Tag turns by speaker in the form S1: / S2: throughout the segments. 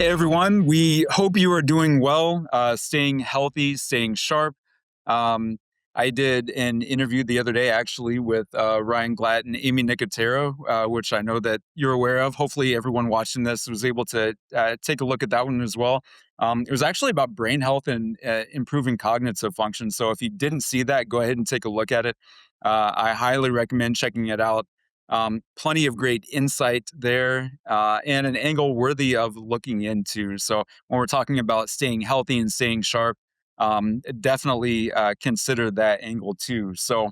S1: Hey everyone, we hope you are doing well, staying healthy, staying sharp. Um, I did an interview the other day actually with Ryan Glatt and Amy Nicotero, which I know that you're aware of. Hopefully, everyone watching this was able to take a look at that one as well. It was actually about brain health and improving cognitive function. So if you didn't see that, go ahead and take a look at it. I highly recommend checking it out. Plenty of great insight there and an angle worthy of looking into. So, when we're talking about staying healthy and staying sharp, definitely consider that angle too. So,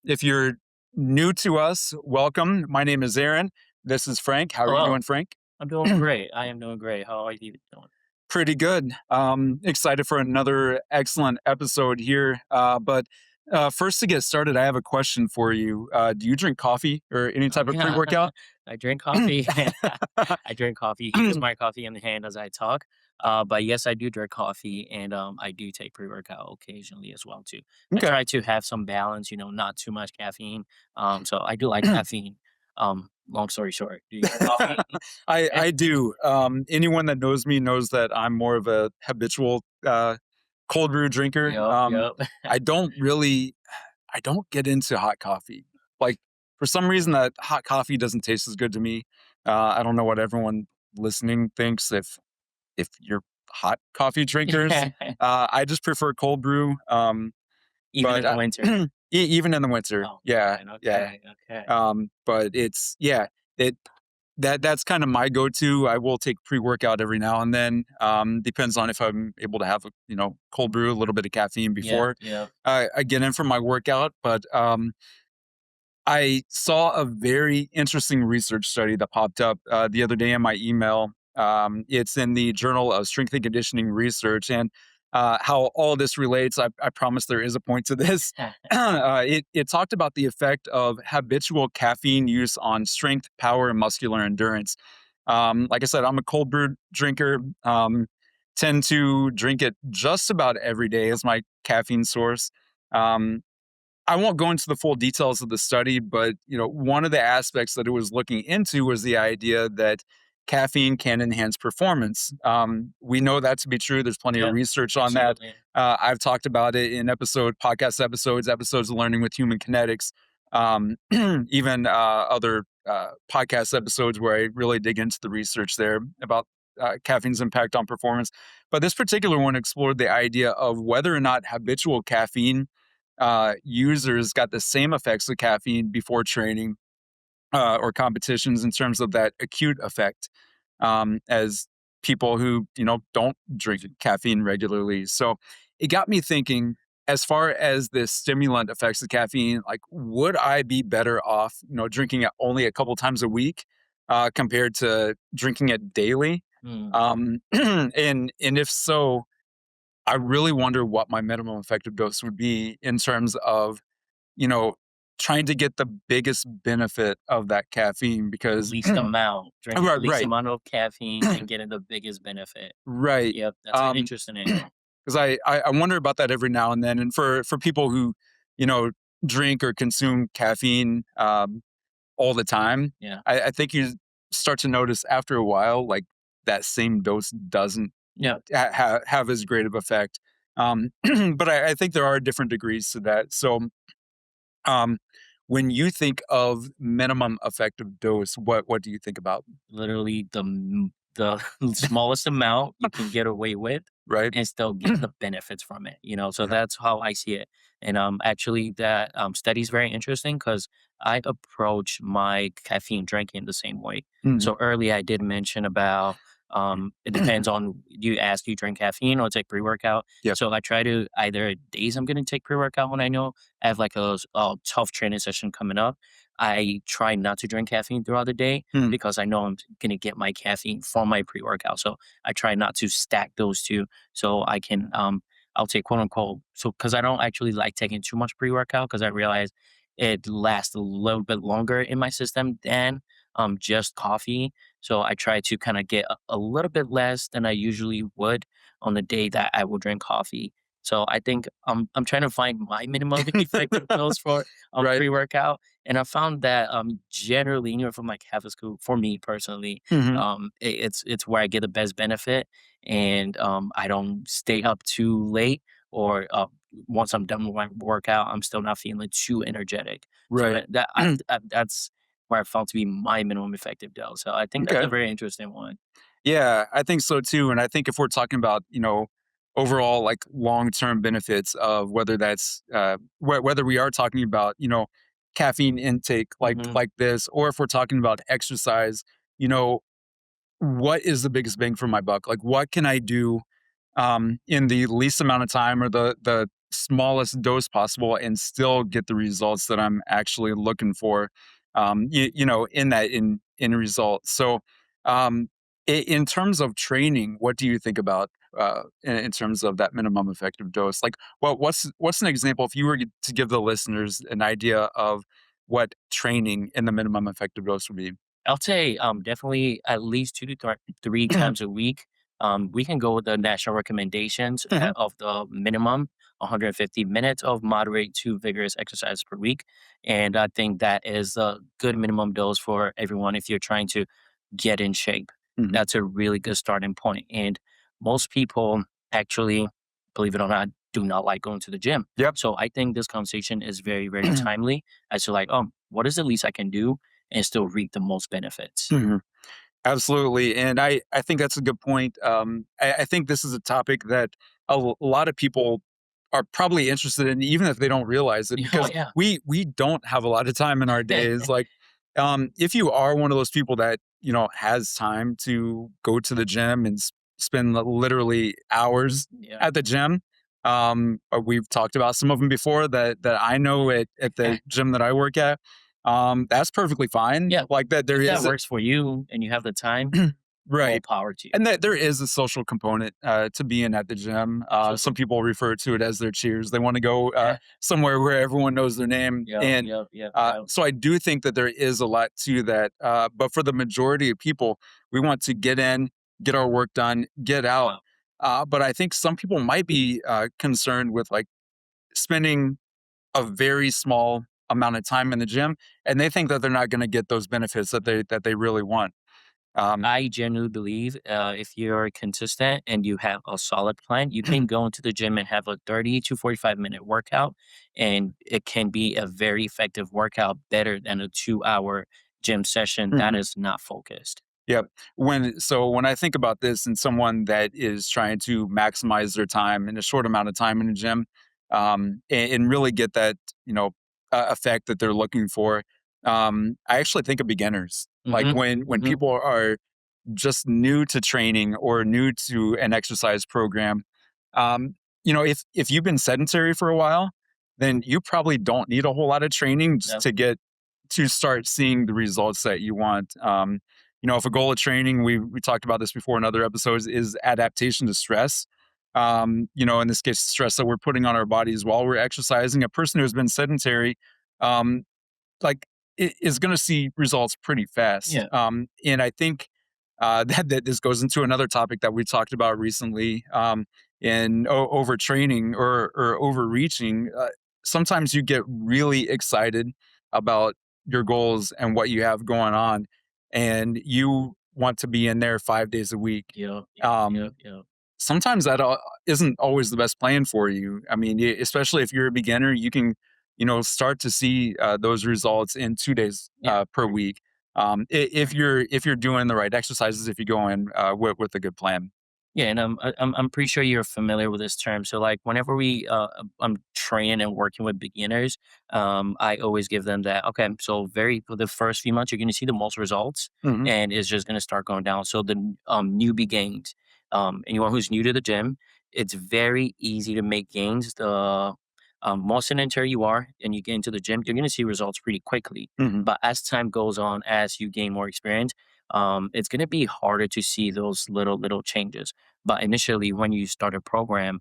S1: if you're new to us, welcome. My name is Aaron. This is Frank. How are you
S2: Hello.
S1: doing, Frank?
S2: I'm doing great. I am doing great. How are you doing?
S1: Pretty good. Excited for another excellent episode here. But first, to get started, I have a question for you. Do you drink coffee or any
S2: Oh
S1: type of pre
S2: yeah,
S1: workout?
S2: I drink coffee. I drink coffee. He is my coffee in the hand as I talk. But yes, I do drink coffee, and I do take pre-workout occasionally as well too. I
S1: Okay.
S2: try to have some balance, not too much caffeine. So I do like caffeine. Long story short, do you like coffee?
S1: I do. Anyone that knows me knows that I'm more of a habitual cold brew drinker.
S2: Yep, yep.
S1: I don't really, I don't get into hot coffee. Like for some reason, that hot coffee doesn't taste as good to me. I don't know what everyone listening thinks if you're hot coffee drinkers. I just prefer cold brew.
S2: Even
S1: But
S2: in the winter.
S1: even in the winter,
S2: Oh
S1: yeah,
S2: man,
S1: yeah.
S2: okay, okay.
S1: But it's yeah, it that's kind of my go-to. I will take pre-workout every now and then. Depends on if I'm able to have a cold brew, a little bit of caffeine
S2: Yeah,
S1: before
S2: yeah.
S1: I get in for my workout. But I saw a very interesting research study that popped up the other day in my email. It's in the Journal of Strength and Conditioning Research, and how all this relates. I promise there is a point to this. It talked about the effect of habitual caffeine use on strength, power, and muscular endurance. Like I said, I'm a cold brew drinker. Tend to drink it just about every day as my caffeine source. Um, I won't go into the full details of the study, but one of the aspects that it was looking into was the idea that caffeine can enhance performance. We know that to be true. There's plenty of
S2: Yeah,
S1: research on that.
S2: absolutely.
S1: I've talked about it in podcast episodes of Learning with Human Kinetics, even other podcast episodes where I really dig into the research there about caffeine's impact on performance. But this particular one explored the idea of whether or not habitual caffeine users got the same effects of caffeine before training or competitions in terms of that acute effect as people who don't drink caffeine regularly. So it got me thinking, as far as the stimulant effects of caffeine, like would I be better off drinking it only a couple times a week compared to drinking it daily?
S2: Mm.
S1: And if so, I really wonder what my minimum effective dose would be in terms of, you know, trying to get the biggest benefit of that caffeine
S2: The
S1: because
S2: least amount, drinking the
S1: right,
S2: least
S1: right,
S2: amount of caffeine and getting the biggest benefit.
S1: right.
S2: Yep, that's an
S1: Um,
S2: interesting angle.
S1: because I wonder about that every now and then. And for people who, you know, drink or consume caffeine all the time,
S2: Yeah.
S1: I think you start to notice after a while, like that same dose doesn't
S2: Yeah,
S1: have as great of effect. But I think there are different degrees to that. So Um, when you think of minimum effective dose, what do you think about?
S2: literally the smallest amount you can get away with
S1: Right?
S2: and still get the benefits from it. So
S1: Yeah.
S2: that's how I see it. And actually that study is very interesting because I approach my caffeine drinking the same way.
S1: Mhm.
S2: So earlier I did mention about it depends on you ask do you drink caffeine or take pre-workout.
S1: Yep.
S2: So I try to either days I'm gonna take pre-workout when I know I have like a tough training session coming up. I try not to drink caffeine throughout the day
S1: Mm.
S2: because I know I'm gonna get my caffeine from my pre-workout. So I try not to stack those 2 so I can, I'll take quote unquote so because I don't actually like taking too much pre-workout because I realize it lasts a little bit longer in my system than, just coffee. So I try to kinda get a little bit less than I usually would on the day that I will drink coffee. So I think I'm trying to find my minimum effective dose for,
S1: Right.
S2: pre-workout, And I found that generally, from like Catholic school, for me personally,
S1: Hmm.
S2: it's where I get the best benefit, and I don't stay up too late, or once I'm done with my workout, I'm still not feeling too energetic. So
S1: Right.
S2: that's where I found to be my minimum effective dose. So I think that's
S1: Okay.
S2: a very interesting one.
S1: Yeah, I think so too. And I think if we're talking about, overall like long-term benefits of whether that's whether we are talking about, caffeine intake
S2: Hmm.
S1: like this, or if we're talking about exercise, you know, what is the biggest bang for my buck? Like, what can I do in the least amount of time or the smallest dose possible and still get the results that I'm actually looking for? In that in result. So, um, in terms of training, what do you think about in terms of that minimum effective dose? Like, what's an example if you were to give the listeners an idea of what training in the minimum effective dose would be?
S2: I'll say, definitely at least 2 to 3 times a week. We can go with the national recommendations
S1: Mhm,
S2: of the minimum 150 minutes of moderate to vigorous exercise per week, and I think that is a good minimum dose for everyone if you're trying to get in shape.
S1: mhm.
S2: That's a really good starting point, and most people actually, believe it or not, do not like going to the gym.
S1: Yep.
S2: So I think this conversation is very, very timely as to like, what is the least I can do and still reap the most benefits.
S1: Mhm. Absolutely, and I think that's a good point. I think this is a topic that lot of people are probably interested in, even if they don't realize it,
S2: Oh
S1: because
S2: yeah.
S1: we don't have a lot of time in our days. Like, if you are one of those people that has time to go to the gym and spend literally hours
S2: Yeah.
S1: at the gym, we've talked about some of them before that I know at the gym that I work at. That's perfectly fine.
S2: Yeah.
S1: Like that, there
S2: If that
S1: is
S2: works for you and you have the time, more
S1: right.
S2: power to you.
S1: And that there is a social component to being at the gym. Some
S2: Absolutely.
S1: people refer to it as their cheers. They want to go somewhere where everyone knows their name.
S2: Yep,
S1: And
S2: yep, yep, yep.
S1: so I do think that there is a lot to that. But for the majority of people, we want to get in, get our work done, get out.
S2: Wow.
S1: But I think some people might be concerned with like spending a very small amount of time in the gym, and they think that they're not going to get those benefits that they really want. Um,
S2: I genuinely believe if you're consistent and you have a solid plan, you can go into the gym and have a 30 to 45-minute workout, and it can be a very effective workout, better than a 2-hour gym session that
S1: mhm.
S2: is not focused.
S1: Yep. When I think about this and someone that is trying to maximize their time in a short amount of time in the gym, and really get that effect that they're looking for, I actually think of beginners. Like
S2: Hmm.
S1: when
S2: Hmm.
S1: people are just new to training or new to an exercise program, um, if you've been sedentary for a while, then you probably don't need a whole lot of training just
S2: Yep.
S1: to start seeing the results that you want. If a goal of training, we talked about this before in other episodes, is adaptation to stress. In this case, stress that we're putting on our bodies while we're exercising. A person who's been sedentary, um, like is going to see results pretty fast.
S2: Yeah.
S1: And I think that this goes into another topic that we talked about recently in overtraining or overreaching. Sometimes you get really excited about your goals and what you have going on, and you want to be in there 5 days a week.
S2: Yep. Yep.
S1: Um,
S2: Yep.
S1: Sometimes that isn't always the best plan for you. I mean, especially if you're a beginner, you can, start to see those results in 2 days
S2: Yeah.
S1: per week. If you're doing the right exercises, if you go in with a good plan.
S2: Yeah, and I'm pretty sure you're familiar with this term. So like whenever I'm training and working with beginners, I always give them that. Okay, so very for the first few months, you're going to see the most results,
S1: Hmm.
S2: and it's just going to start going down. So the newbie gains, anyone who's new to the gym, it's very easy to make gains. The more sedentary you are, and you get into the gym, you're going to see results pretty quickly.
S1: Hmm.
S2: But as time goes on, as you gain more experience, it's going to be harder to see those little changes. But initially, when you start a program,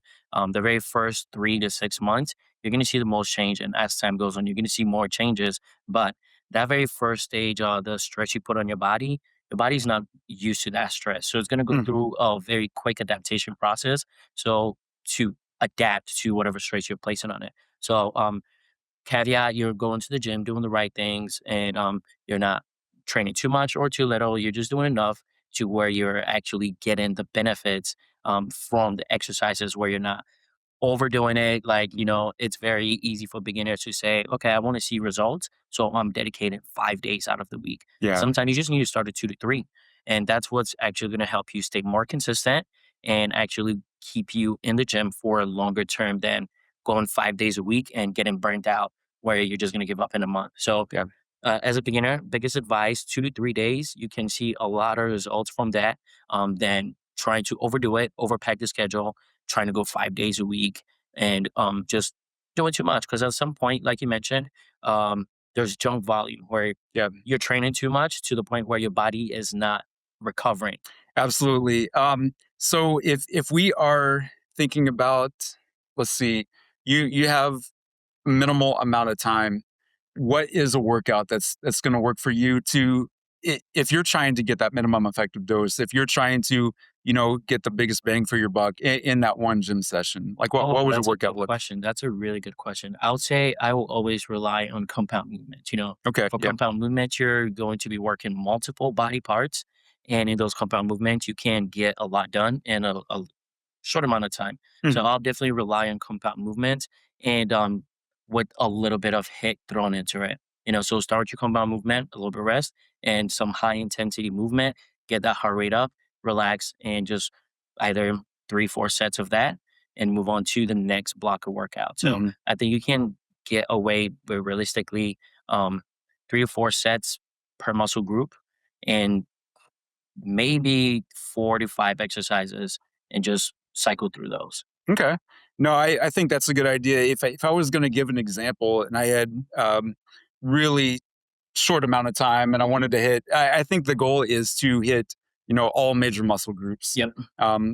S2: the very first 3 to 6 months, you're going to see the most change. And as time goes on, you're going to see more changes. But that very first stage, the stress you put on your body's not used to that stress. So it's going to go
S1: Hmm.
S2: through a very quick adaptation process. So to adapt to whatever stress you're placing on it. So caveat, you're going to the gym, doing the right things, and you're not training too much or too little. You're just doing enough to where you're actually getting the benefits from the exercises, where you're not overdoing it. Like, it's very easy for beginners to say, okay, I want to see results. So I'm dedicated 5 days out of the week.
S1: Yeah.
S2: Sometimes you just need to start at 2 to 3. And that's what's actually going to help you stay more consistent and actually keep you in the gym for a longer term than going 5 days a week and getting burnt out where you're just going to give up in a month. So,
S1: Yeah.
S2: as a beginner, biggest advice, 2 to 3 days, you can see a lot of results from that than trying to overdo it, overpack the schedule, trying to go 5 days a week and just doing too much. Because at some point, like you mentioned, there's junk volume where
S1: Yeah.
S2: you're training too much to the point where your body is not recovering.
S1: Absolutely. So if we are thinking about, let's see, you have minimal amount of time. What is a workout that's going to work for you to if you're trying to get that minimum effective dose, if you're trying to, get the biggest bang for your buck in that one gym session, like
S2: Oh,
S1: what would a
S2: that's a
S1: workout
S2: good
S1: look?
S2: question. That's a really good question. I would say I will always rely on compound movements.
S1: Okay.
S2: For
S1: Yeah.
S2: compound movements, you're going to be working multiple body parts. And in those compound movements, you can get a lot done in a short amount of time. So
S1: Hmm.
S2: I'll definitely rely on compound movements and with a little bit of hit thrown into it. So start with your compound movement, a little bit of rest, and some high intensity movement. Get that heart rate up, relax, and just either 3, 4 sets of that and move on to the next block of workout. So
S1: Hmm.
S2: I think you can get away with realistically um, 3 to 4 sets per muscle group and maybe 4 to 5 exercises and just cycle through those.
S1: Okay. No, I think that's a good idea. If I was going to give an example and I had really short amount of time and I wanted to hit, I think the goal is to hit, all major muscle groups
S2: Yep.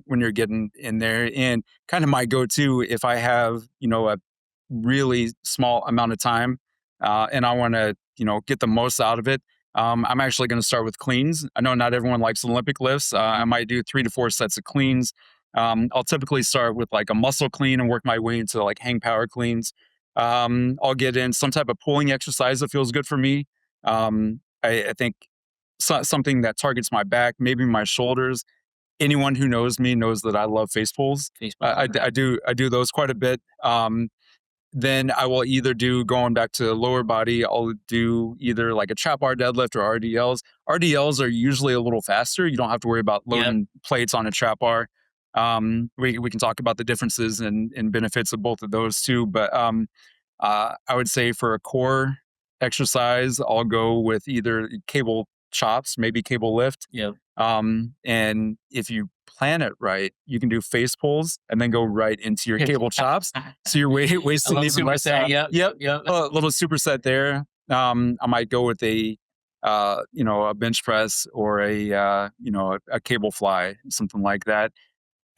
S1: when you're getting in there. And kind of my go-to if I have, a really small amount of time and I want to, get the most out of it. I'm actually going to start with cleans. I know not everyone likes Olympic lifts. I might do 3 to 4 sets of cleans. I'll typically start with like a muscle clean and work my way into like hang power cleans. I'll get in some type of pulling exercise that feels good for me. I think something that targets my back, maybe my shoulders. Anyone who knows me knows that I love face pulls.
S2: Facebook.
S1: I do those quite a bit. Then I will either do going back to lower body. I'll do either like a trap bar deadlift or RDLs. RDLs are usually a little faster. You don't have to worry about
S2: Yep.
S1: loading plates on a trap bar. We can talk about the differences and benefits of both of those too. But I would say for a core exercise, I'll go with either cable chops, maybe cable lift.
S2: Yep.
S1: And if you plan it right, you can do face pulls and then go right into your cable chops. So you're
S2: I
S1: wasting
S2: love
S1: even less
S2: superset.
S1: time.
S2: Yep.
S1: Yep.
S2: Yep.
S1: A little superset there. I might go with a bench press or a cable fly, something like that.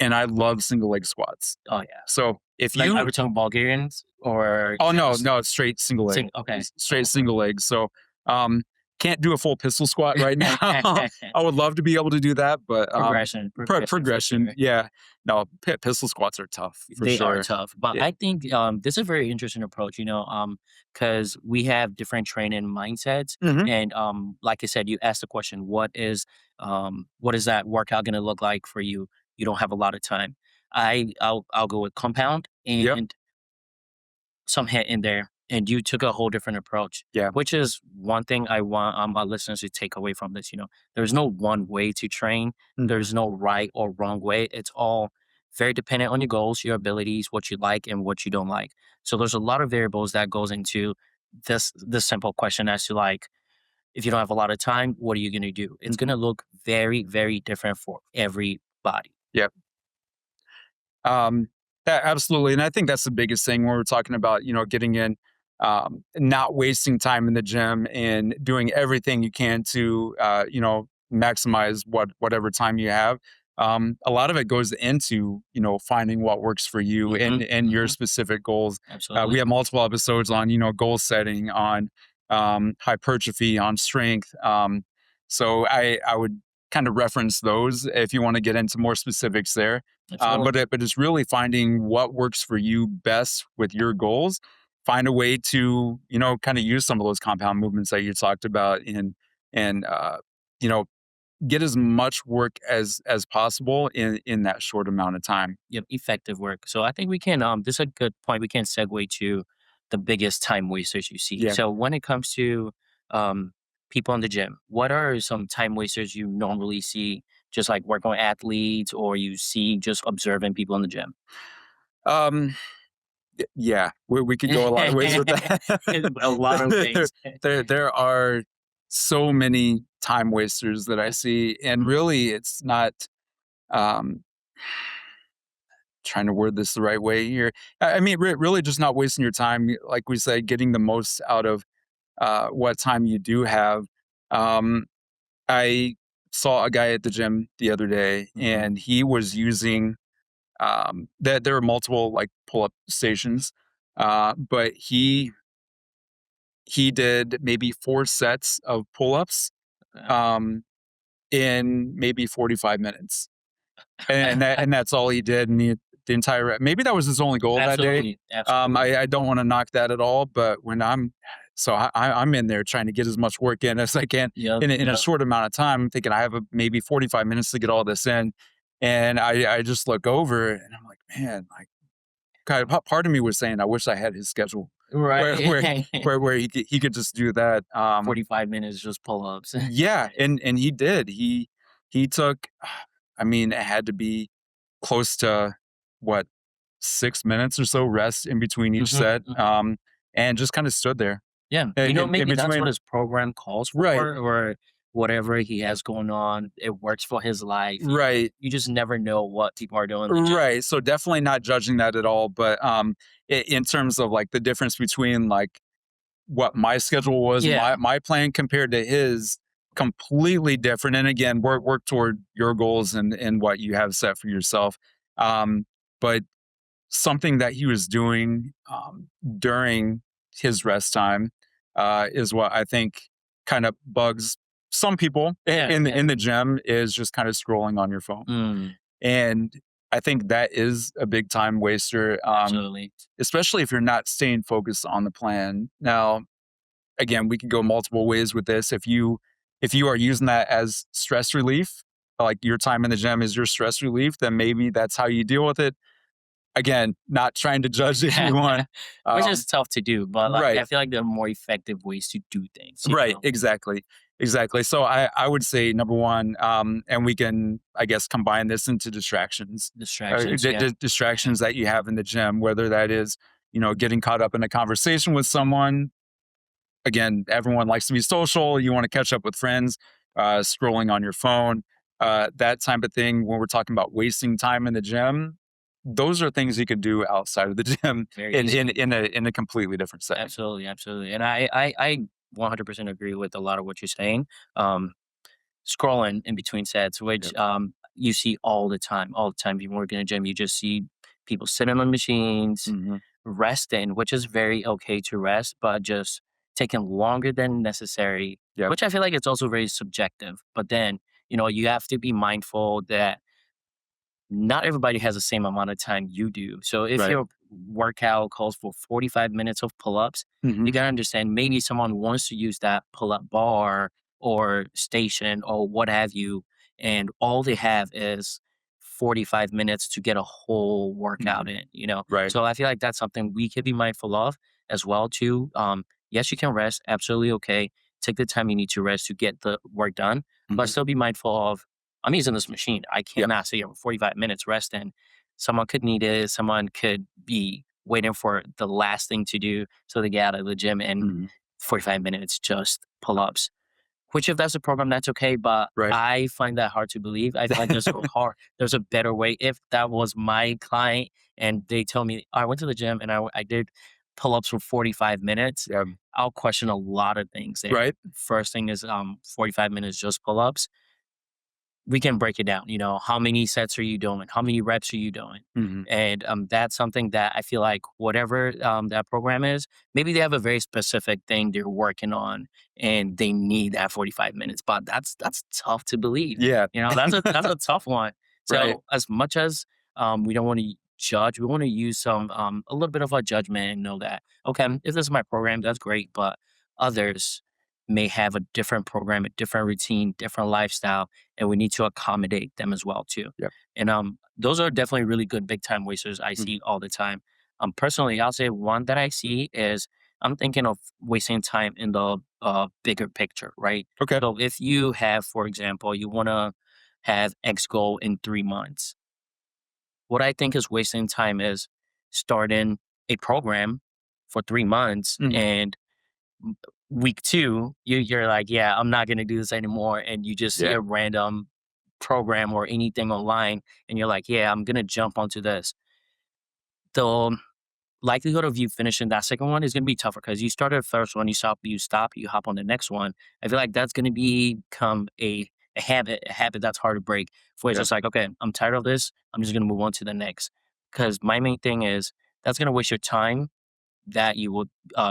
S1: And I love single leg squats.
S2: Oh yeah.
S1: So if
S2: Like
S1: you
S2: overtone Bulgarians or
S1: Oh, no,
S2: just
S1: no, it's straight single leg.
S2: okay.
S1: Straight
S2: Oh,
S1: single leg. So, um, can't do a full pistol squat right now. I would love to be able to do that, but,
S2: progression for
S1: progression,
S2: sure.
S1: yeah. No, pistol squats are tough for
S2: They are
S1: sure.
S2: tough, but
S1: Yeah.
S2: I think this is a very interesting approach. Because we have different training mindsets,
S1: Mhm.
S2: and like I said, you asked the question, what is that workout going to look like for you? You don't have a lot of time. I'll go with compound
S1: Yep.
S2: and some hit in there, and you took a whole different approach,
S1: Yeah.
S2: which is one thing I want our listeners to take away from this. There's no one way to train.
S1: Mhm.
S2: There's no right or wrong way. It's all very dependent on your goals, your abilities, what you like and what you don't like. So there's a lot of variables that goes into this simple question as to like, if you don't have a lot of time, what are you going to do? It's going
S1: Mhm.
S2: to look very, very different for everybody.
S1: Yep. Um, absolutely, and I think that's the biggest thing when we're talking about, getting in, not wasting time in the gym and doing everything you can to, maximize whatever time you have. A lot of it goes into, finding what works for you
S2: Hmm.
S1: and your
S2: Hmm.
S1: specific goals. We
S2: Absolutely.
S1: have multiple episodes on, goal setting, on hypertrophy, on strength. So I would kind of reference those if you want to get into more specifics there.
S2: Absolutely.
S1: But it's really finding what works for you best with your goals. find a way to, kind of use some of those compound movements that you talked about, and you know, get as much work as possible in that short amount of time.
S2: Yep, effective work. So I think we can this is a good point. We can segue to the biggest time wasters you see.
S1: Yeah.
S2: So when it comes to um people in the gym, what are some time wasters you normally see just like work on athletes or you see just observing people in the gym?
S1: Um, yeah, we could go a lot of ways with
S2: A lot of
S1: that. there,
S2: ways.
S1: there are so many time wasters that I see, and really, it's not. Um, Trying to word this the right way here. I mean, really, just not wasting your time. Like we said, getting the most out of what time you do have. Um, I saw a guy at the gym the other day,
S2: Mhm.
S1: and he was using that there are multiple like pull-up stations, but he did maybe 4 sets of pull-ups um, in maybe 45 minutes, and that's all he did. And the entire maybe that was his only goal that day.
S2: Absolutely, absolutely.
S1: I don't want to knock that at all, but when I'm in there trying to get as much work in as I can
S2: Yep,
S1: in a
S2: yep.
S1: short amount of time. I'm thinking I have maybe 45 minutes to get all this in, and I just look over and I'm like, man, like part of me was saying I wish I had his schedule where where
S2: Right.
S1: where he could just do that.
S2: 45 minutes just pull-ups.
S1: Yeah, and he did. He took, I mean, it had to be close to what, 6 minutes or so rest in between each
S2: Mhm,
S1: set,
S2: mhm.
S1: and just kind of stood there
S2: Yeah,
S1: in
S2: maybe that's what
S1: between.
S2: his program calls
S1: Right,
S2: for or whatever he has going on. It works for his life.
S1: right,
S2: You just never know what people are doing in the gym.
S1: right. So definitely not judging that at all. But in terms of like the difference between like what my schedule was,
S2: Yeah,
S1: my plan compared to his, completely different. And again, work toward your goals and what you have set for yourself. But something that he was doing during his rest time is what I think kind of bugs some people
S2: yeah, yeah.
S1: in the gym, is just kind of scrolling on your phone.
S2: Mm,
S1: And I think that is a big time waster,
S2: absolutely.
S1: especially if you're not staying focused on the plan. Now, again, we could go multiple ways with this. If you are using that as stress relief, like your time in the gym is your stress relief, then maybe that's how you deal with it. Again, not trying to judge anyone.
S2: Which is tough to do, but, like,
S1: Right,
S2: I feel like there are more effective ways to do things, you
S1: right,
S2: know?
S1: exactly, exactly. So I would say number one, and we can, I guess, combine this into distractions,
S2: Distractions, yeah. Yeah.
S1: distractions that you have in the gym, whether that is, getting caught up in a conversation with someone. Again, everyone likes to be social. You want to catch up with friends, scrolling on your phone, that type of thing. When we're talking about wasting time in the gym, those are things you could do outside of the gym
S2: Very
S1: in
S2: easily.
S1: a completely different setting.
S2: Absolutely, absolutely, and I 100% agree with a lot of what you're saying. Um, scrolling in between sets, which,
S1: Yep.
S2: you see all the time. You work in a gym, you just see people sitting on machines,
S1: Hmm.
S2: resting, which is very okay to rest, but just taking longer than necessary,
S1: Yep.
S2: which I feel like it's also very subjective. But then, you have to be mindful that not everybody has the same amount of time you do. So if
S1: Right.
S2: your workout calls for 45 minutes of pull-ups,
S1: Hmm.
S2: you gotta understand maybe someone wants to use that pull-up bar or station or what have you, and all they have is 45 minutes to get a whole workout
S1: Hmm.
S2: in.
S1: Right.
S2: So I feel like that's something we could be mindful of as well too. Yes, you can rest, absolutely okay. Take the time you need to rest to get the work done, but
S1: Hmm.
S2: still be mindful of I'm using this machine. I
S1: Yep.
S2: cannot sit here for 45 minutes resting. Someone could need it. Someone could be waiting for the last thing to do so they get out of the gym and
S1: Hmm.
S2: 45 minutes just pull ups. Which if that's a program, that's okay. But
S1: Right.
S2: I find that hard to believe. I feel like there's a better way. If that was my client and they tell me I went to the gym and I did pull ups for 45 minutes,
S1: Yeah.
S2: I'll question a lot of things there.
S1: Right.
S2: First thing is 45 minutes just pull ups. We can break it down. How many sets are you doing? How many reps are you doing?
S1: Hmm.
S2: And that's something that I feel like whatever that program is, maybe they have a very specific thing they're working on, and they need that 45 minutes. But that's tough to believe.
S1: Yeah.
S2: That's a tough one.
S1: Right.
S2: So as much as we don't want to judge. We want to use some a little bit of our judgment and know that okay, if this is my program, that's great, but others may have a different program, a different routine, different lifestyle, and we need to accommodate them as well too.
S1: Yep.
S2: And those are definitely really good big time wasters I
S1: Mhm.
S2: see all the time. Personally, I'll say one that I see is I'm thinking of wasting time in the bigger picture, right?
S1: Okay.
S2: So if you have, for example, you want to have X goal in 3 months, what I think is wasting time is starting a program for 3 months
S1: Mhm.
S2: and week two, you're like, yeah, I'm not gonna do this anymore. And you just see
S1: Yeah.
S2: a random program or anything online and you're like, yeah, I'm gonna jump onto this. The likelihood of you finishing that second one is gonna be tougher because you started the first one, you stop, you hop on the next one. I feel like that's gonna become a habit that's hard to break. For it's
S1: Yeah.
S2: just like, okay, I'm tired of this. I'm just gonna move on to the next. Because my main thing is that's gonna waste your time that you would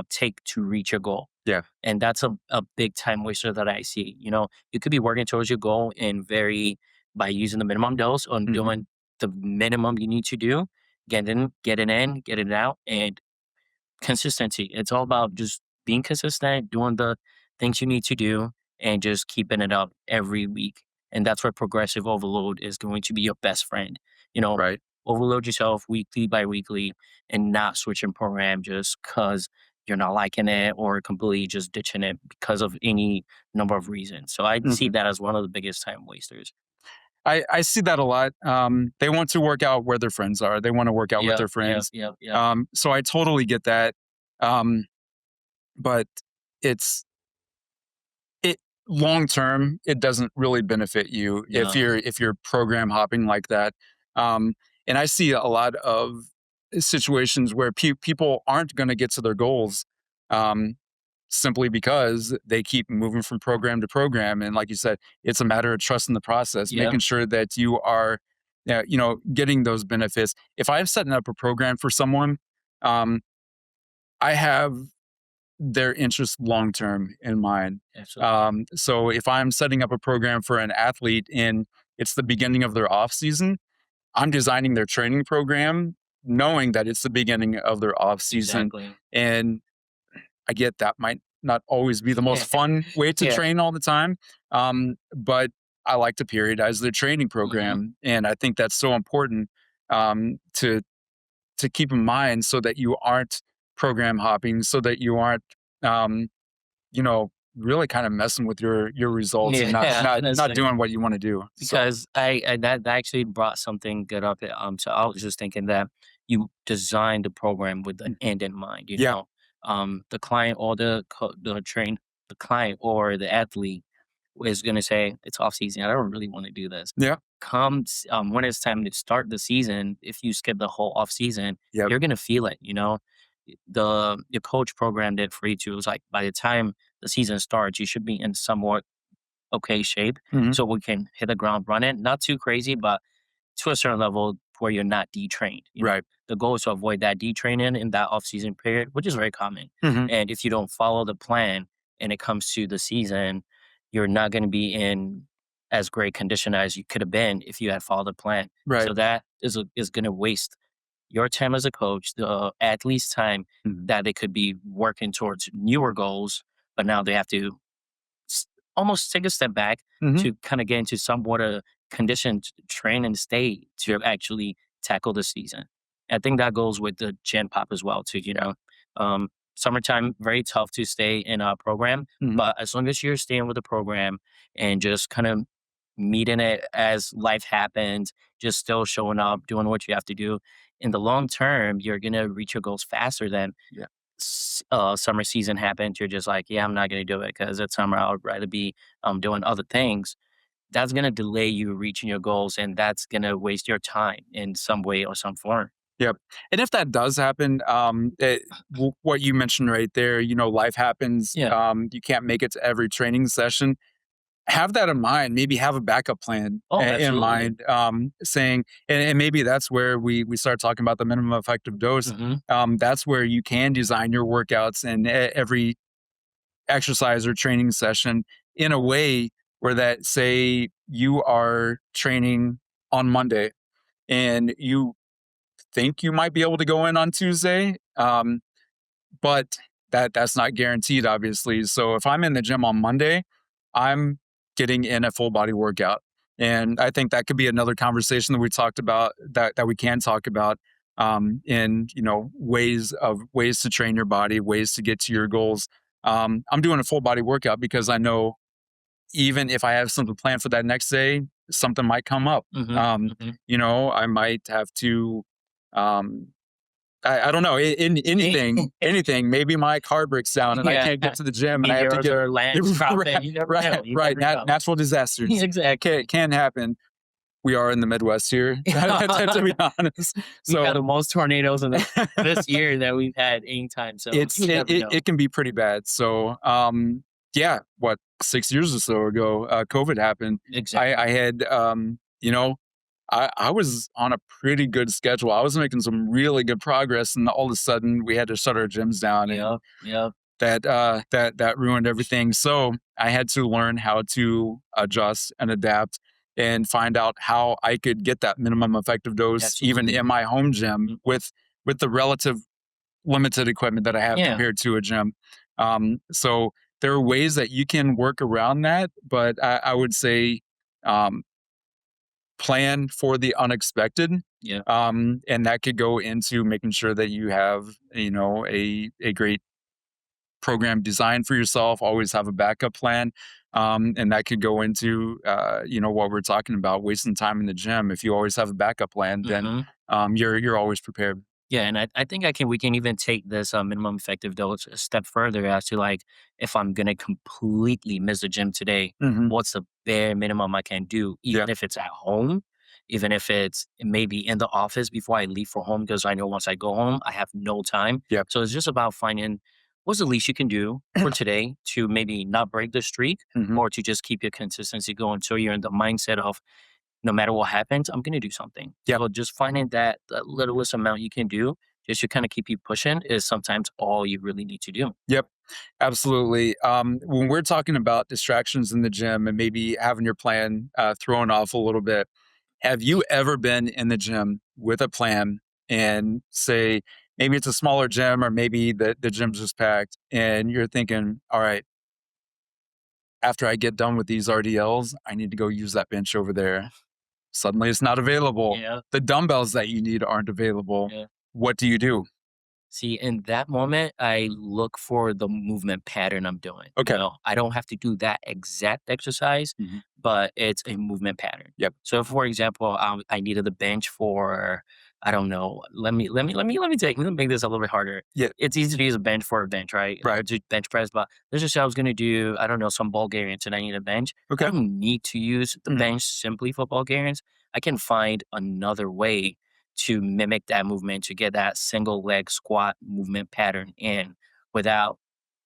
S2: take to reach your goal.
S1: Yeah.
S2: And that's a big time waster that I see. You know, you could be working towards your goal in very by using the minimum dose on
S1: Mhm.
S2: doing the minimum you need to do, getting in, getting it out, and consistency. It's all about just being consistent, doing the things you need to do, and just keeping it up every week. And that's where progressive overload is going to be your best friend. You know,
S1: Right.
S2: overload yourself weekly by weekly and not switching program just because you're not liking it or completely just ditching it because of any number of reasons. So I see
S1: Mhm.
S2: that as one of the biggest time wasters.
S1: I see that a lot. They want to work out where their friends are. They want to work out with
S2: Yep,
S1: their
S2: yep,
S1: friends.
S2: yep, yep.
S1: So I totally get that. Um, but it's it long term, it doesn't really benefit you
S2: No.
S1: if you're program hopping like that. Um, and I see a lot of situations where people aren't going to get to their goals um, simply because they keep moving from program to program. And like you said, it's a matter of trusting the process,
S2: Yeah.
S1: making sure that you are, getting those benefits. If I'm setting up a program for someone, um, I have their interest long term in mind.
S2: Absolutely.
S1: So if I'm setting up a program for an athlete and it's the beginning of their off season, I'm designing their training program knowing that it's the beginning of their off season.
S2: Exactly.
S1: And I get that might not always be the most
S2: Yeah.
S1: fun way to
S2: Yeah.
S1: train all the time. But I like to periodize their training
S2: Hmm.
S1: program. And I think that's so important to keep in mind so that you aren't program hopping, so that you aren't um, really kind of messing with your results and not
S2: Yeah.
S1: not not
S2: Honestly.
S1: doing what you want to do. So
S2: Because I that actually brought something good up. So I was just thinking that you designed the program with the
S1: mhm.
S2: end in mind. You
S1: Yeah,
S2: know, the client or the client or the athlete is going to say it's off season. I don't really want to do this.
S1: yeah,
S2: Comes when it's time to start the season. If you skip the whole off season,
S1: yep,
S2: you're going to feel it. You know, the your coach programmed it for you to. It was like by the time the season starts, you should be in somewhat okay shape
S1: hmm,
S2: so we can hit the ground running. Not too crazy, but to a certain level where you're not detrained. You know,
S1: right,
S2: the goal is to avoid that detraining in that off season period, which is very common.
S1: hmm,
S2: And if you don't follow the plan and it comes to the season, you're not going to be in as great condition as you could have been if you had followed the plan.
S1: right,
S2: So that is going to waste your time as a coach, the athlete's time
S1: hmm,
S2: that they could be working towards newer goals, but now they have to s- almost take a step back
S1: hmm,
S2: to kind of get into somewhat a conditioned train and stay
S1: yeah,
S2: to actually tackle the season. I think that goes with the Gen Pop as well too. You
S1: yeah,
S2: know, summertime very tough to stay in a program,
S1: hmm,
S2: but as long as you're staying with the program and just kind of meeting it as life happens, just still showing up, doing what you have to do. In the long term, you're gonna reach your goals faster than
S1: yeah,
S2: summer season happens, you're just like, yeah, I'm not going to do it because it's summer. I would rather be doing other things. That's going to delay you reaching your goals and that's going to waste your time in some way or some form.
S1: yep. And if that does happen, what you mentioned right there, life happens.
S2: Yeah.
S1: You can't make it to every training session. Have that in mind. Maybe have a backup plan
S2: Oh,
S1: in
S2: absolutely.
S1: mind, saying, and maybe that's where we start talking about the minimum effective dose.
S2: Hmm.
S1: That's where you can design your workouts and every exercise or training session in a way where that say you are training on Monday and you think you might be able to go in on Tuesday. But that's not guaranteed, obviously. So if I'm in the gym on Monday, I'm getting in a full body workout. And I think that could be another conversation that we talked about, that we can talk about, in, ways to train your body, ways to get to your goals. I'm doing a full body workout because I know even if I have something planned for that next day, something might come up.
S2: Mhm, mhm.
S1: I might have to, um, I don't know, in anything. Maybe my car breaks down and I
S2: Yeah.
S1: can't get to the gym and I have to
S2: Meteors
S1: get
S2: or lands
S1: right,
S2: dropping, you never know, you
S1: right.
S2: never know.
S1: Natural disasters
S2: Exactly.
S1: can happen. We are in the Midwest here, to be honest.
S2: We've had
S1: So
S2: the most tornadoes in this year that we've had any time, so
S1: it's
S2: you
S1: it,
S2: never
S1: it,
S2: know.
S1: it can be pretty bad. So yeah, what, 6 years or so ago, COVID happened. I
S2: Exactly.
S1: had I was on a pretty good schedule. I was making some really good progress, and all of a sudden we had to shut our gyms down, and
S2: Yep, yep,
S1: that ruined everything. So I had to learn how to adjust and adapt and find out how I could get that minimum effective dose even
S2: absolutely.
S1: in my home gym
S2: Mhm.
S1: with the relative limited equipment that I have
S2: Yeah,
S1: compared to a gym. So there are ways that you can work around that, but I would say, um, plan for the unexpected.
S2: yeah,
S1: And that could go into making sure that you have, a great program designed for yourself, always have a backup plan. And that could go into, what we're talking about, wasting time in the gym. If you always have a backup plan, then
S2: mhm.
S1: you're always prepared.
S2: Yeah, and I think we can even take this minimum effective dose a step further as to like if I'm gonna completely miss the gym today,
S1: Hmm.
S2: what's the bare minimum I can do,
S1: Yeah.
S2: even if it's at home, even if it's maybe in the office before I leave for home, because I know once I go home, I have no time.
S1: Yep.
S2: So it's just about finding what's the least you can do for today to maybe not break the streak
S1: Hmm.
S2: or to just keep your consistency going. So you're in the mindset of no matter what happens, I'm gonna do something.
S1: Yep.
S2: So just finding that littlest amount you can do just to kind of keep you pushing is sometimes all you really need to do.
S1: Yep. Absolutely. When we're talking about distractions in the gym and maybe having your plan thrown off a little bit, have you ever been in the gym with a plan and say, maybe it's a smaller gym or maybe the gym's just packed and you're thinking, all right, after I get done with these RDLs, I need to go use that bench over there. Suddenly it's not available.
S2: Yeah,
S1: The dumbbells that you need aren't available.
S2: yeah.
S1: What do you do?
S2: See, in that moment, I look for the movement pattern I'm doing.
S1: Okay.
S2: I don't have to do that exact exercise,
S1: Hmm.
S2: but it's a movement pattern.
S1: Yep.
S2: So, for example, I needed the bench for, I don't know. Let me make this a little bit harder.
S1: Yeah.
S2: It's easy to use a bench for a bench, right? Or
S1: Right.
S2: to bench press, but let's just say I was going to do, I don't know, some Bulgarians and I need a bench. I
S1: Okay.
S2: don't need to use the
S1: Mhm.
S2: bench simply for Bulgarians. I can find another way to mimic that movement to get that single leg squat movement pattern in without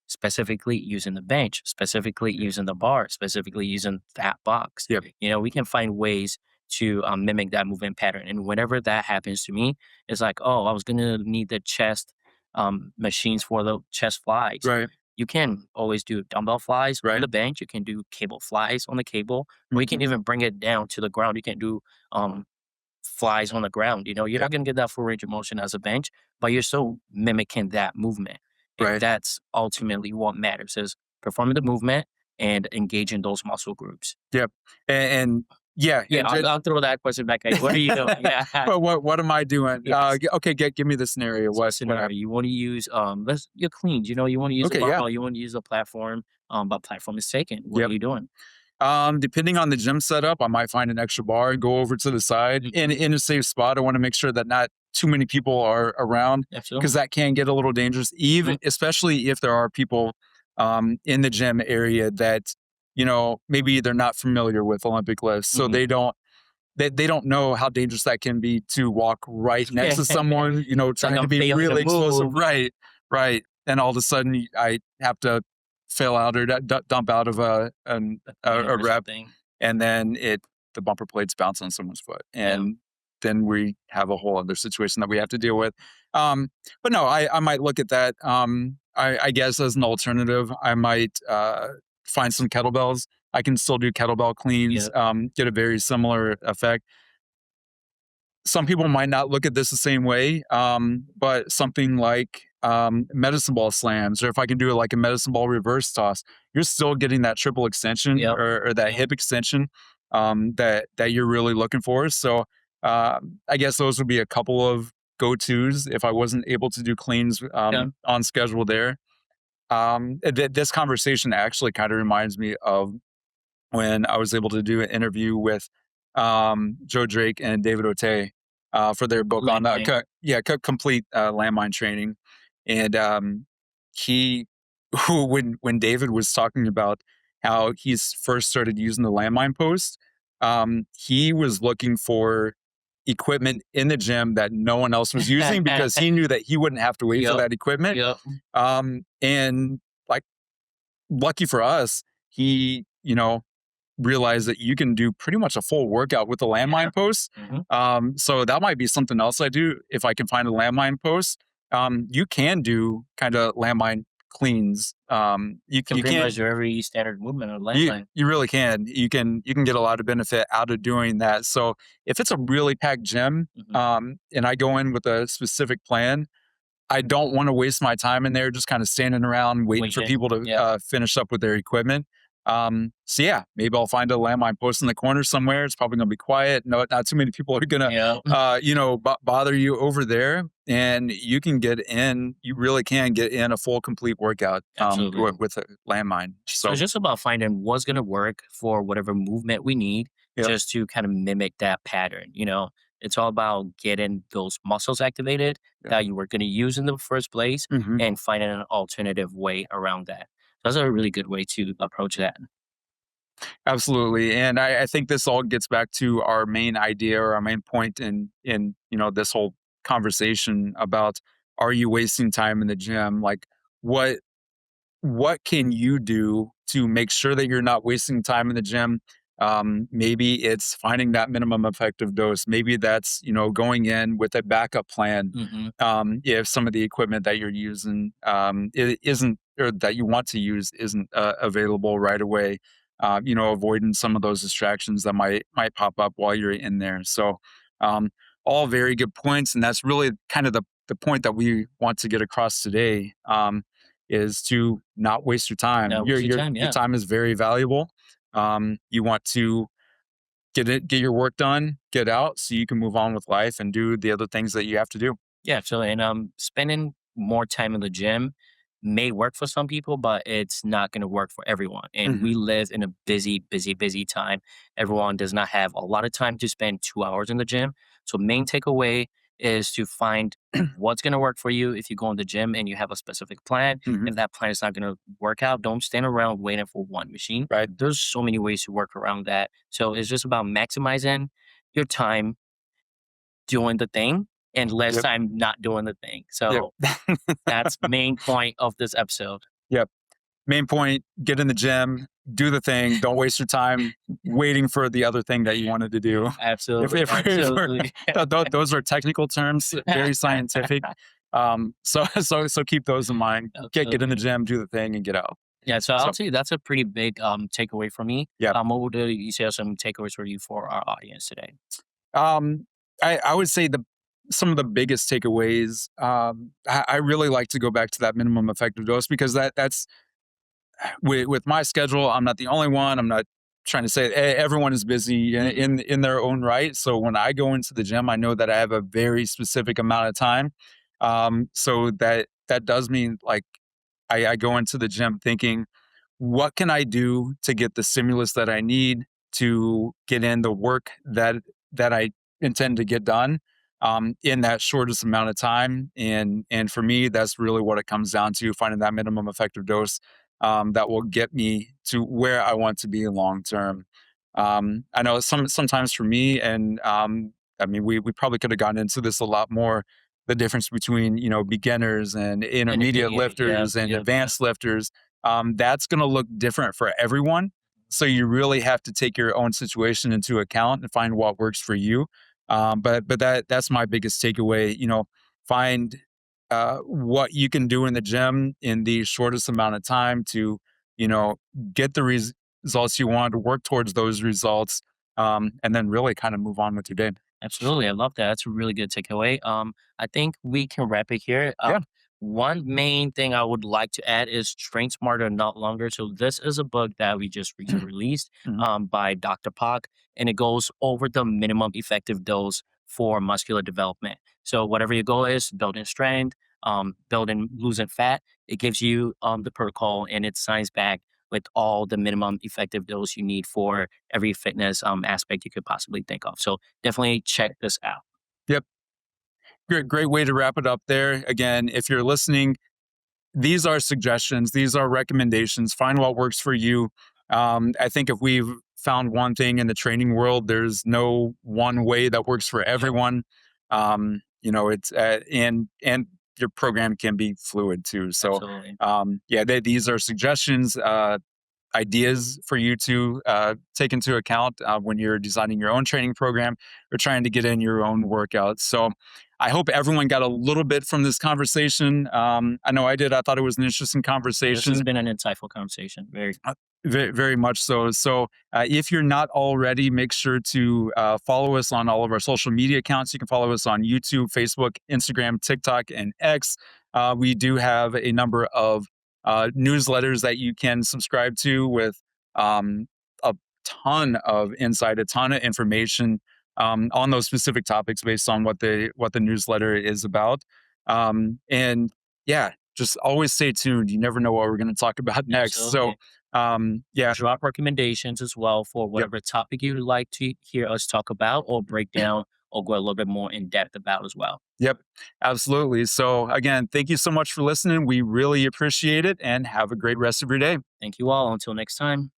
S2: specifically using the bench, specifically using the bar, specifically using that box.
S1: Yep.
S2: We can find ways to mimic that movement pattern. And whenever that happens to me, it's like, oh, I was going to need the chest machines for the chest flies.
S1: Right.
S2: You can always do dumbbell flies on
S1: Right.
S2: the bench. You can do cable flies on the cable, or you can
S1: Mhm.
S2: even bring it down to the ground. You can do um, flies on the ground. You're
S1: Yep.
S2: not gonna get that full range of motion as a bench, but you're still mimicking that movement. And
S1: Right.
S2: that's ultimately what matters is performing the movement and engaging those muscle groups.
S1: Yep. And yeah,
S2: Yeah, I'll throw that question back at you. What are you doing? Yeah.
S1: but what am I doing?
S2: Yes.
S1: Okay, give me the scenario. What
S2: Scenario.
S1: happened?
S2: You want to use let's your cleans, you want to use a
S1: Okay, yeah.
S2: barbell, you want to use a platform, but platform is taken. What are
S1: Yep.
S2: you doing?
S1: Depending on the gym setup, I might find an extra bar and go over to the side
S2: Mhm.
S1: in a safe spot. I want to make sure that not too many people are around because
S2: Absolutely.
S1: that can get a little dangerous, even
S2: Mhm.
S1: especially if there are people in the gym area that maybe they're not familiar with Olympic lifts, so
S2: Mhm.
S1: they don't know how dangerous that can be to walk right next to someone,
S2: It's like
S1: trying to
S2: I'm
S1: be
S2: failing to
S1: really explosive.
S2: move.
S1: Right, right. And all of a sudden, I have to fail out or dump out of
S2: A clean
S1: a
S2: or
S1: rep,
S2: something.
S1: and then the bumper plates bounce on someone's foot,
S2: Yeah.
S1: and then we have a whole other situation that we have to deal with. Um, but no, I might look at that. I guess as an alternative, I might find some kettlebells. I can still do kettlebell cleans,
S2: Yeah.
S1: get a very similar effect. some people might not look at this the same way, but something like medicine ball slams, or if I can do like a medicine ball reverse toss, you're still getting that triple extension
S2: Yep.
S1: or that hip extension that you're really looking for. So I guess those would be a couple of go tos if I wasn't able to do cleans
S2: Yeah.
S1: on schedule there. This conversation actually kind of reminds me of when I was able to do an interview with Joe Drake and David O'Tay for their book on
S2: Landmine.
S1: complete landmine training, and he when David was talking about how he's first started using the landmine post, he was looking for equipment in the gym that no one else was using because he knew that he wouldn't have to wait for
S2: Yep.
S1: that equipment.
S2: Yep.
S1: And like lucky for us, he realize that you can do pretty much a full workout with the
S2: Yeah.
S1: landmine post.
S2: Hmm.
S1: So that might be something else I do if I can find a landmine post. You can do kind of landmine cleans.
S2: Can
S1: You
S2: pretty much
S1: can't
S2: do every standard movement on
S1: you
S2: landmine.
S1: you really can. You can get a lot of benefit out of doing that. So if it's a really packed gym,
S2: Hmm.
S1: and I go in with a specific plan, I don't want to waste my time in there just kind of standing around waiting for
S2: Waiting.
S1: people to
S2: Yeah.
S1: finish up with their equipment. So yeah, maybe I'll find a landmine post in the corner somewhere. It's probably going to be quiet. No, not too many people are going to,
S2: Yeah.
S1: bother you over there. And you can get in. You really can get in a full complete workout
S2: Absolutely.
S1: with a landmine.
S2: So
S1: So
S2: it's just about finding what's going to work for whatever movement we need
S1: yep.
S2: just to kind of mimic that pattern. It's all about getting those muscles activated
S1: Yep.
S2: that you were going to use in the first place
S1: Hmm.
S2: and finding an alternative way around that. That's a really good way to approach that.
S1: Absolutely. And I think this all gets back to our main idea or our main point in this whole conversation about, are you wasting time in the gym? Like what what can you do to make sure that you're not wasting time in the gym? Maybe it's finding that minimum effective dose. Maybe that's going in with a backup plan.
S2: Hmm.
S1: If some of the equipment that you're using isn't, or that you want to use isn't available right away. Avoiding some of those distractions that might pop up while you're in there. So, um, all very good points, and that's really kind of the point that we want to get across today. Is to not waste your time.
S2: Now, what's your time?
S1: Your
S2: Yeah.
S1: time is very valuable. You want to get your work done, get out, so you can move on with life and do the other things that you have to do.
S2: Yeah, absolutely. And spending more time in the gym may work for some people, but it's not going to work for everyone. And
S1: Hmm.
S2: we live in a busy, busy, busy time. Everyone does not have a lot of time to spend 2 hours in the gym. So, main takeaway is to find what's going to work for you. If you go in the gym and you have a specific plan,
S1: Hmm.
S2: if that plan is not going to work out, don't stand around waiting for one machine.
S1: Right.
S2: There's so many ways to work around that. So, it's just about maximizing your time doing the thing and less
S1: Yep.
S2: time not doing the thing.
S1: Yep.
S2: So that's main point of this episode.
S1: Yep. Main point: get in the gym, do the thing. Don't waste your time waiting for the other thing that you wanted to do.
S2: Absolutely,
S1: If we're,
S2: absolutely.
S1: those are technical terms, very scientific. So keep those in mind. Get in the
S2: Absolutely.
S1: gym, do the thing, and get out.
S2: Yeah, so I'll
S1: So
S2: tell you that's a pretty big takeaway for me.
S1: yeah.
S2: What would you say are some takeaways for you for our audience today?
S1: Um, I would say some of the biggest takeaways. I really like to go back to that minimum effective dose because that's with my schedule. I'm not the only one. I'm not trying to say everyone is busy
S2: Hmm.
S1: in their own right. So when I go into the gym, I know that I have a very specific amount of time. So that does mean like I go into the gym thinking, what can I do to get the stimulus that I need to get in the work that I intend to get done in that shortest amount of time? And for me, that's really what it comes down to: finding that minimum effective dose that will get me to where I want to be long term. I know sometimes for me, and I mean, we probably could have gotten into this a lot more. The difference between beginners and intermediate
S2: Intermediate, yeah,
S1: lifters and
S2: yeah, yeah.
S1: advanced lifters, that's going to look different for everyone. So you really have to take your own situation into account and find what works for you. But that's my biggest takeaway. Find what you can do in the gym in the shortest amount of time to you know get the results you want, work towards those results, and then really kind of move on with your day.
S2: Absolutely, I love that. That's a really good takeaway. I think we can wrap it here.
S1: Yeah.
S2: One main thing I would like to add is Train Smarter, Not Longer. So this is a book that we just recently released
S1: Mhm.
S2: by Dr. Pak, and it goes over the minimum effective dose for muscular development. So whatever your goal is, building strength, building losing fat, it gives you the protocol and it's science backed with all the minimum effective dose you need for every fitness aspect you could possibly think of. So definitely check this out.
S1: Yep. Great way to wrap it up there. Again, if you're listening, these are suggestions, these are recommendations. Find what works for you. I think if we've found one thing in the training world, there's no one way that works for everyone. It's and your program can be fluid too. So,
S2: Absolutely.
S1: yeah, these are suggestions. Ideas for you to take into account when you're designing your own training program or trying to get in your own workouts. So I hope everyone got a little bit from this conversation. I know I did. I thought it was an interesting
S2: This has
S1: conversation.
S2: been an insightful conversation. Very
S1: Very much so. So, if you're not already, make sure to follow us on all of our social media accounts. You can follow us on YouTube, Facebook, Instagram, TikTok, and X. We do have a number of newsletters that you can subscribe to with a ton of insight, a ton of information on those specific topics based on what the newsletter is about. And yeah, just always stay tuned. You never know what we're going to talk about next. So
S2: absolutely.
S1: yeah,
S2: Drop recommendations as well for
S1: yep,
S2: whatever topic you'd like to hear us talk about or break down or go a little bit more in depth about as well.
S1: yep, absolutely. So again, thank you so much for listening. We really appreciate it and have a great rest of your day.
S2: Thank you all. Until next time.